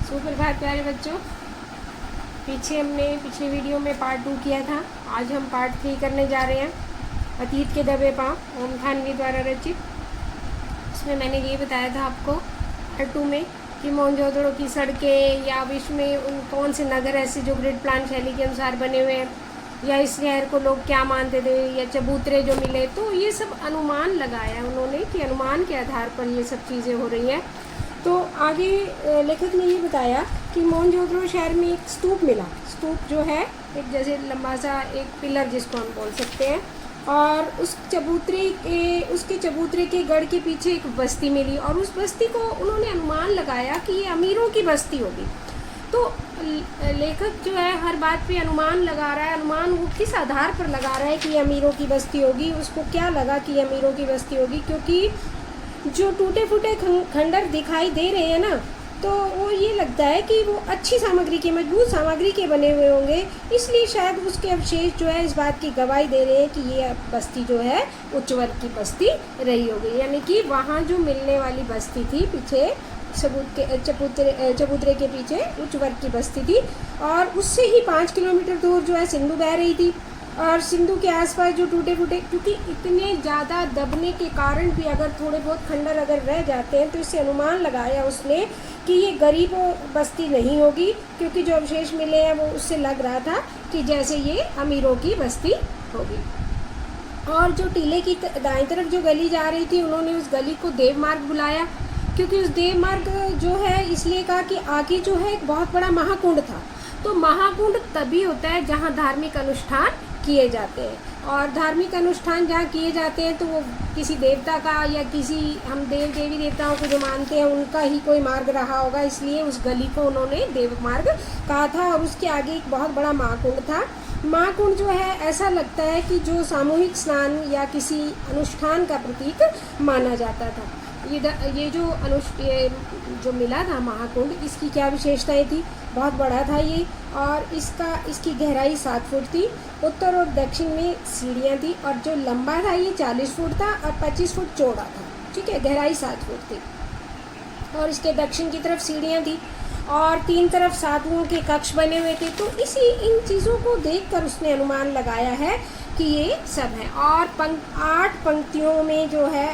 सुप्रभात प्यारे बच्चों। पीछे हमने पिछले वीडियो में पार्ट 2 किया था। आज हम पार्ट 3 करने जा रहे हैं। अतीत के दबे पाँव ओम थानवी द्वारा रचित। इसमें मैंने ये बताया था आपको पार्ट 2 में कि मोहनजोदड़ो की सड़कें या विश्व में उन कौन से नगर ऐसे जो ग्रिड प्लान शैली के अनुसार बने हुए हैं, या इस शहर को लोग क्या मानते थे, या चबूतरे जो मिले। तो ये सब अनुमान लगाया उन्होंने कि अनुमान के आधार पर ये सब चीज़ें हो रही हैं। तो आगे लेखक ने ये बताया कि मोहनजोदड़ो शहर में एक स्तूप मिला। स्तूप जो है एक जैसे लंबा सा एक पिलर जिसको हम बोल सकते हैं, और उसके चबूतरे के गढ़ के पीछे एक बस्ती मिली, और उस बस्ती को उन्होंने अनुमान लगाया कि ये अमीरों की बस्ती होगी। तो लेखक जो है हर बात पे अनुमान लगा रहा है। अनुमान वो किस आधार पर लगा रहा है कि ये अमीरों की बस्ती होगी। उसको क्या लगा कि ये अमीरों की बस्ती होगी, क्योंकि जो टूटे फूटे खंडर दिखाई दे रहे हैं ना, तो वो ये लगता है कि वो अच्छी सामग्री के, मजबूत सामग्री के बने हुए होंगे। इसलिए शायद उसके अवशेष जो है इस बात की गवाही दे रहे हैं कि ये बस्ती जो है उच्च वर्ग की बस्ती रही होगी। यानी कि वहाँ जो मिलने वाली बस्ती थी पीछे चबूतरे के पीछे उच्च वर्ग की बस्ती थी, और उससे ही 5 किलोमीटर दूर जो है सिंधु बह रही थी। और सिंधु के आसपास जो टूटे फूटे, क्योंकि इतने ज़्यादा दबने के कारण भी अगर थोड़े बहुत खंडर अगर रह जाते हैं, तो इससे अनुमान लगाया उसने कि ये गरीब बस्ती नहीं होगी, क्योंकि जो अवशेष मिले हैं वो उससे लग रहा था कि जैसे ये अमीरों की बस्ती होगी। और जो टीले की दाईं तरफ जो गली जा रही थी, उन्होंने उस गली को देव मार्ग बुलाया, क्योंकि उस देव मार्ग जो है इसलिए कहा कि आगे जो है एक बहुत बड़ा महाकुंड था। तो महाकुंड तभी होता है जहाँ धार्मिक अनुष्ठान किए जाते हैं, और धार्मिक अनुष्ठान जहाँ किए जाते हैं तो वो किसी देवता का या किसी हम देवी देवताओं को जो मानते हैं उनका ही कोई मार्ग रहा होगा। इसलिए उस गली को उन्होंने देव मार्ग कहा था, और उसके आगे एक बहुत बड़ा महाकुंड था। महाकुंड जो है ऐसा लगता है कि जो सामूहिक स्नान या किसी अनुष्ठान का प्रतीक माना जाता था। ये जो मिला था महाकुंड, इसकी क्या विशेषताएं थी। बहुत बड़ा था ये, और इसकी गहराई 7 फुट थी। उत्तर और दक्षिण में सीढ़ियाँ थी, और जो लंबा था ये 40 फुट था और 25 फुट चौड़ा था। ठीक है, गहराई 7 फुट थी, और इसके दक्षिण की तरफ सीढ़ियाँ थी, और 3 तरफ साधुओं के कक्ष बने हुए थे। तो इन चीज़ों को देखकर उसने अनुमान लगाया है कि ये सब है। और 8 पंक्तियों में जो है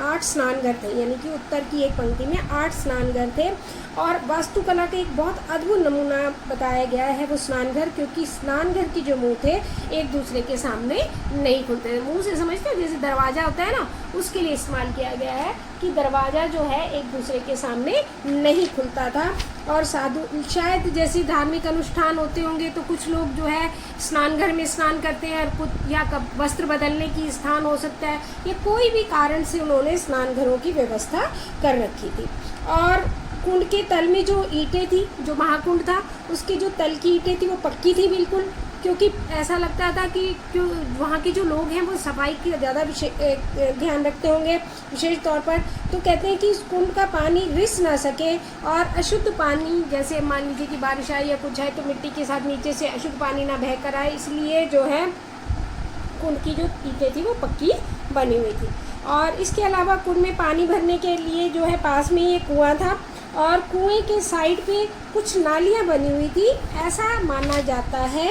8 स्नानघर थे, यानी कि उत्तर की एक पंक्ति में 8 स्नानघर थे। और वास्तुकला का एक बहुत अद्भुत नमूना बताया गया है वो स्नानघर, क्योंकि स्नानघर की जो मुंह थे एक दूसरे के सामने नहीं खुलते थे। मुंह से समझते हैं जैसे दरवाज़ा होता है ना, उसके लिए इस्तेमाल किया गया है कि दरवाज़ा जो है एक दूसरे के सामने नहीं खुलता था। और साधु शायद जैसे धार्मिक अनुष्ठान होते होंगे तो कुछ लोग जो है स्नानघर में स्नान करते हैं, और कुछ या वस्त्र बदलने की स्थान हो सकता है, या कोई भी कारण से उन्होंने स्नानघरों की व्यवस्था कर रखी थी। और कुंड के तल में जो ईंटें थी, जो महाकुंड था उसके जो तल की ईंटें थी वो पक्की थी बिल्कुल, क्योंकि ऐसा लगता था कि वहाँ के जो लोग हैं वो सफाई की ज़्यादा ध्यान रखते होंगे विशेष तौर पर। तो कहते हैं कि इस कुंड का पानी रिस ना सके, और अशुद्ध पानी जैसे मान लीजिए कि बारिश आई या कुछ है तो मिट्टी के साथ नीचे से अशुद्ध पानी ना बह कर आए, इसलिए जो है कुंड की जो ईंटें थी वो पक्की बनी हुई थी। और इसके अलावा कुंड में पानी भरने के लिए जो है पास में ये कुआं था, और कुएं के साइड पे कुछ नालियाँ बनी हुई थी। ऐसा माना जाता है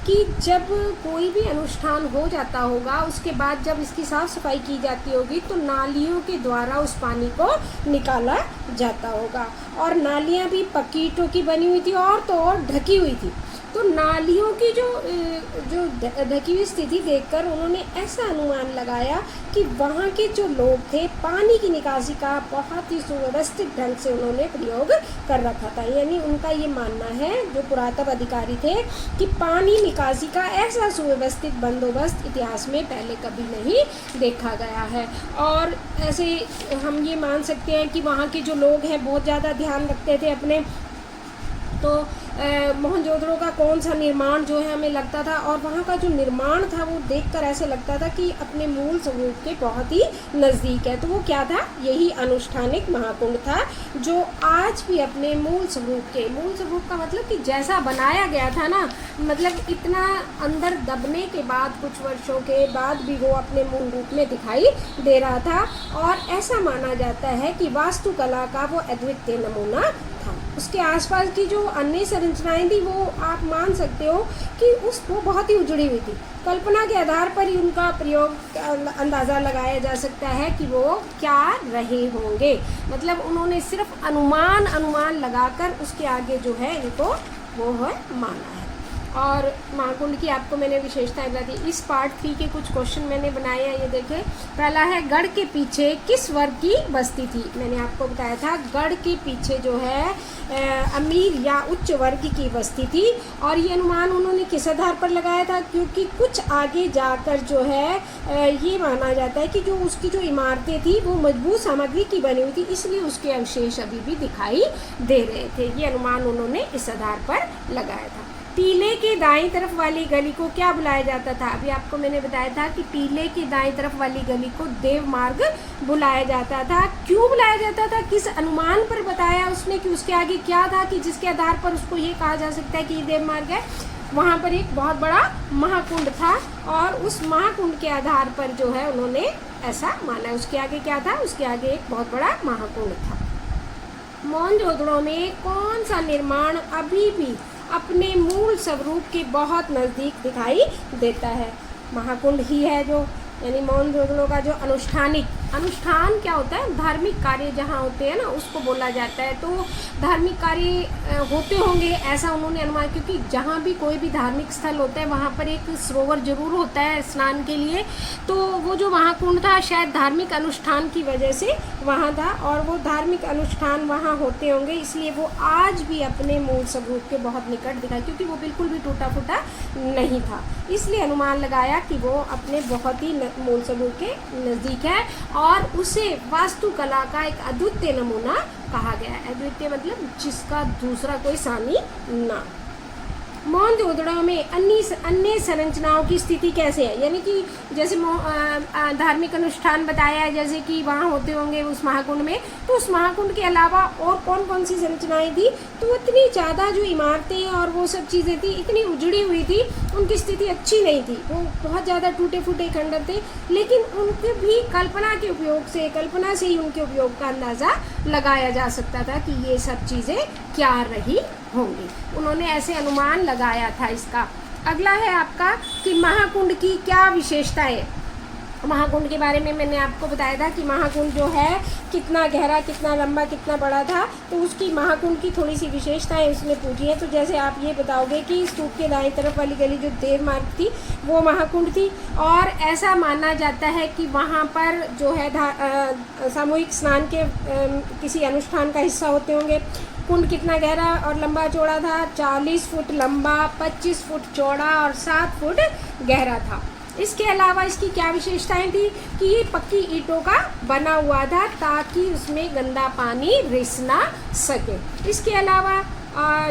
कि जब कोई भी अनुष्ठान हो जाता होगा उसके बाद जब इसकी साफ़ सफाई की जाती होगी तो नालियों के द्वारा उस पानी को निकाला जाता होगा। और नालियाँ भी पक्की ईंटों की बनी हुई थी, और तो और ढकी हुई थी। तो नालियों की जो ढकी हुई स्थिति देखकर उन्होंने ऐसा अनुमान लगाया कि वहाँ के जो लोग थे पानी की निकासी का बहुत ही सुव्यवस्थित ढंग से उन्होंने प्रयोग कर रखा था। यानी उनका ये मानना है, जो पुरातत्व अधिकारी थे, कि पानी निकासी का ऐसा सुव्यवस्थित बंदोबस्त इतिहास में पहले कभी नहीं देखा गया है। और ऐसे हम ये मान सकते हैं कि वहाँ के जो लोग हैं बहुत ज़्यादा ध्यान रखते थे अपने। तो मोहनजोदड़ो का कौन सा निर्माण जो है हमें लगता था, और वहाँ का जो निर्माण था वो देखकर ऐसे लगता था कि अपने मूल स्वरूप के बहुत ही नज़दीक है। तो वो क्या था, यही अनुष्ठानिक महाकुंड था, जो आज भी अपने मूल स्वरूप का मतलब कि जैसा बनाया गया था ना, मतलब इतना अंदर दबने के बाद कुछ वर्षों के बाद भी वो अपने मूल रूप में दिखाई दे रहा था। और ऐसा माना जाता है कि वास्तुकला का वो अद्वितीय नमूना था। उसके आसपास की जो अन्य संरचनाएं थी वो आप मान सकते हो कि वो बहुत ही उजड़ी हुई थी। कल्पना के आधार पर ही उनका प्रयोग अंदाज़ा लगाया जा सकता है कि वो क्या रहे होंगे। मतलब उन्होंने सिर्फ अनुमान लगाकर उसके आगे जो है इनको वो है माना है। और महाकुंड की आपको मैंने विशेषताएं बता दी। इस पार्ट 3 के कुछ क्वेश्चन मैंने बनाए हैं, ये देखें। पहला है गढ़ के पीछे किस वर्ग की बस्ती थी। मैंने आपको बताया था गढ़ के पीछे जो है अमीर या उच्च वर्ग की बस्ती थी। और ये अनुमान उन्होंने किस आधार पर लगाया था, क्योंकि कुछ आगे जाकर जो है ये माना जाता है कि जो उसकी जो इमारतें थी वो मजबूत सामग्री की बनी हुई थी, इसलिए उसके अवशेष अभी भी दिखाई दे रहे थे। ये अनुमान उन्होंने इस आधार पर लगाया था। टीले के दाईं तरफ वाली गली को क्या बुलाया जाता था। अभी आपको मैंने बताया था कि टीले के दाईं तरफ वाली गली को देव मार्ग बुलाया जाता था। क्यों बुलाया जाता था, किस अनुमान पर बताया उसने कि उसके आगे क्या था कि जिसके आधार पर उसको ये कहा जा सकता है कि ये देव मार्ग है। वहाँ पर एक बहुत बड़ा महाकुंड था और उस महाकुंड के आधार पर जो है उन्होंने ऐसा माना। उसके आगे क्या था, उसके आगे एक बहुत बड़ा महाकुंड था। मोहनजोदड़ो में कौन सा निर्माण अभी भी अपने मूल स्वरूप के बहुत नज़दीक दिखाई देता है। महाकुंड ही है जो, यानी मोहनजोदड़ो का जो अनुष्ठान क्या होता है, धार्मिक कार्य जहाँ होते हैं ना उसको बोला जाता है। तो धार्मिक कार्य होते होंगे ऐसा उन्होंने अनुमान, क्योंकि जहाँ भी कोई भी धार्मिक स्थल होता है वहाँ पर एक सरोवर जरूर होता है स्नान के लिए। तो वो जो महाकुंड था शायद धार्मिक अनुष्ठान की वजह से वहाँ था और वो धार्मिक अनुष्ठान वहाँ होते होंगे, इसलिए वो आज भी अपने मूल स्वरूप के बहुत निकट दिखाई, क्योंकि वो बिल्कुल भी टूटा फूटा नहीं था। इसलिए अनुमान लगाया कि वो अपने बहुत ही मूल स्वरूप के नज़दीक है और उसे वास्तुकला का एक अद्वितीय नमूना कहा गया है। अद्वितीय मतलब जिसका दूसरा कोई सानी ना। मोहनजोदड़ो में अन्य संरचनाओं की स्थिति कैसे है, यानी कि जैसे धार्मिक अनुष्ठान बताया है जैसे कि वहाँ होते होंगे उस महाकुंड में, तो उस महाकुंड के अलावा और कौन कौन सी संरचनाएं थी। तो इतनी ज़्यादा जो इमारतें और वो सब चीज़ें थी इतनी उजड़ी हुई थी, उनकी स्थिति अच्छी नहीं थी, वो बहुत ज़्यादा टूटे फूटे खंडर थे। लेकिन उनके भी कल्पना से ही उनके उपयोग का अंदाज़ा लगाया जा सकता था कि ये सब चीज़ें क्या रही होंगी। उन्होंने ऐसे अनुमान लगाया था इसका। अगला है आपका कि महाकुंड की क्या विशेषता है। महाकुंड के बारे में मैंने आपको बताया था कि महाकुंड जो है कितना गहरा, कितना लंबा, कितना बड़ा था। तो उसकी महाकुंड की थोड़ी सी विशेषताएं उसने पूछी है। तो जैसे आप ये बताओगे कि स्तूप के दाईं तरफ वाली गली जो देव मार्ग थी वो महाकुंड थी और ऐसा माना जाता है कि वहाँ पर जो है सामूहिक स्नान के किसी अनुष्ठान का हिस्सा होते होंगे। कुंड कितना गहरा और लंबा चौड़ा था, 40 फुट लंबा, 25 फुट चौड़ा और 7 फुट गहरा था। इसके अलावा इसकी क्या विशेषताएं थी कि ये पक्की ईंटों का बना हुआ था ताकि उसमें गंदा पानी रिस ना सके। इसके अलावा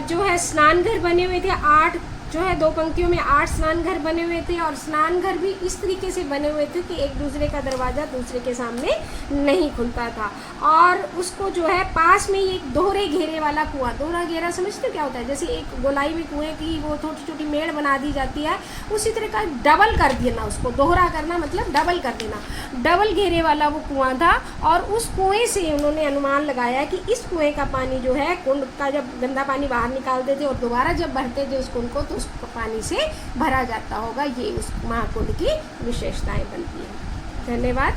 जो है स्नान घर बने हुए थे, 8 जो है 2 पंक्तियों में 8 स्नान घर बने हुए थे और स्नान घर भी इस तरीके से बने हुए थे कि एक दूसरे का दरवाज़ा दूसरे के सामने नहीं खुलता था। और उसको जो है पास में ही एक दोहरे घेरे वाला कुआं, दोहरा घेरा समझते हो क्या होता है, जैसे एक गोलाई में कुएं की वो छोटी छोटी मेड़ बना दी जाती है, उसी तरह का डबल कर देना, उसको दोहरा करना मतलब डबल कर देना, डबल घेरे वाला वो कुआं था। और उस कुएं से उन्होंने अनुमान लगाया कि इस कुएं का पानी जो है कुंड का जब गंदा पानी बाहर निकालते थे और दोबारा जब भरते थे उस कुंड को तो उस पानी से भरा जाता होगा। ये उस महाकुंड की विशेषताएं बनती हैं। धन्यवाद।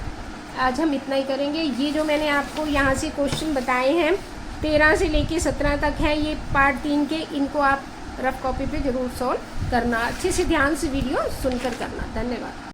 आज हम इतना ही करेंगे। ये जो मैंने आपको यहाँ से क्वेश्चन बताए हैं 13 से लेके 17 तक हैं, ये पार्ट 3 के, इनको आप रफ कॉपी पे ज़रूर सॉल्व करना, अच्छे से ध्यान से वीडियो सुनकर करना। धन्यवाद।